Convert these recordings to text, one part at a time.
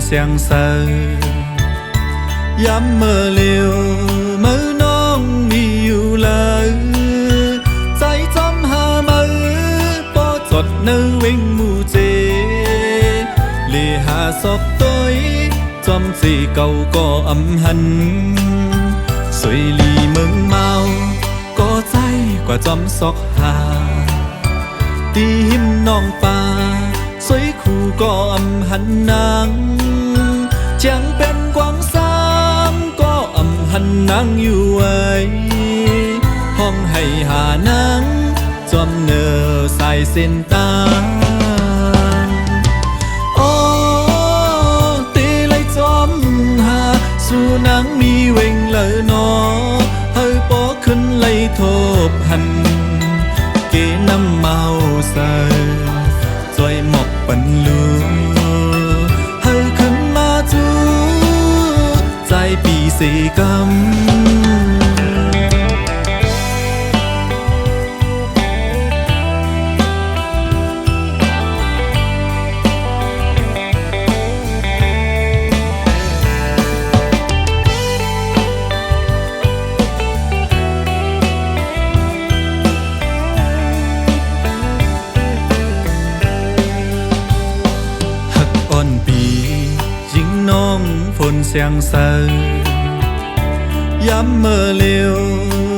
相守，飲沒了冇น้องมีอยู่เลยใจจำหามือพอจดในวิ่งมูเจเลีหาศอกตัวจำสีเก่าก็อำหันสวยลีเมืองเมาก็ใจกว่าจำศอกหาตีหิมน้องป่าสวยคู่ก็อำหันนางจังเป็นกวางสามก็อำหันนางอยู่ไว้ห้องให้หานางจอมเนอสายเส้นตาโอ้ตีเลยจอมหาสู่นางมีเวงเลยนอเฮยปอขึ้นเลยทบหันเกน้ำเมาใส่จอยหมอกปันลูเฮยขึ้นมาจูใจปีสีกำ相守ย้ำเมื่อเร็ว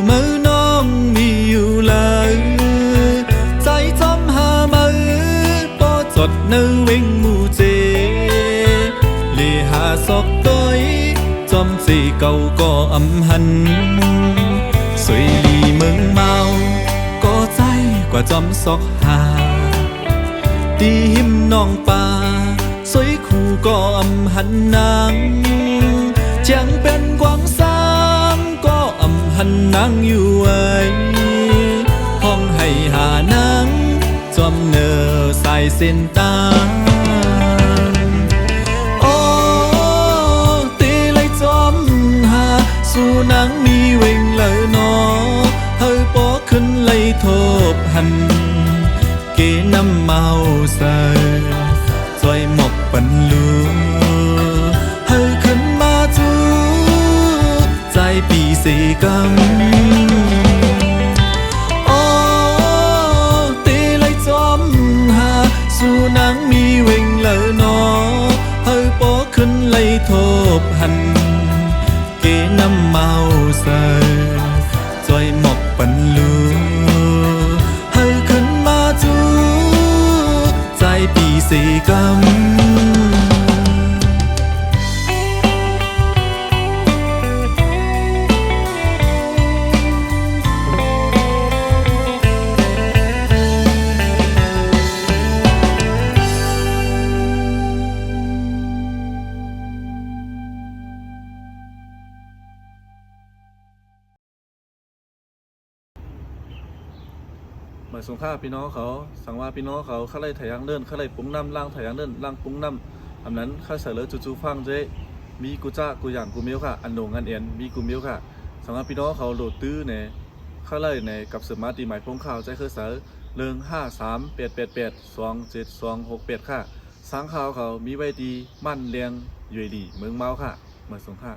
เมื่อน้องมีอยู่เลยใจจำหามือพอจดในวิ่งมูเจเลีหาศอกตัวจำสีเก่าก็อำหันสวยลีเมืองเมาก็ใจกว่าจำศอกหาตีหิมน้องป่าสวยคู่ก็อำหันนางจังเป็นกวางสามก็อำหันนางอยู่ไว้ห้องให้หานางจอมเนอสายเส้นตาโอ้ตีเลยจอมหาสู่นางมีเวงเลยนอเฮยปอขึ้นเลยทบหันเกน้ำเมาใส่จอยหมอกปันลูเฮยขึ้นมาจูใจปีสีกำโอ้ตีเลยจอมหาสู่นางมีเวงเลยนอเฮยปอขึ้นเลยทบหันเกน้ำเมาใส่จอยหมอกปันลูเฮยขึ้นมาจูใจปีสีกำหมายสงค่าพี่น้องเขาสั่งว่าพี่น้องเขาข้าไล่ถ่ายยังเดินข้าไล่ปุ้งน้ำล่างถ่ายยังเดินล่างปุ้งน้ำอันนั้นข้าใส่เลยจู่ๆฟังเจมีกูจ้ากูอย่างกูเมียวค่ะอันโหนงอันเอ็นมีกูเมียวค่ะสั่งว่าพี่น้องเขาโหลดตื้อเนี่ยข้าไล่ในกับสมาร์ทดีหมายพงข่าวใจเคยเสือ15388827268ค่ะสังข่าวเขามีไว้ดีมั่นเลียงอยู่ดีเมืองเมาค่ะหมายสงค่า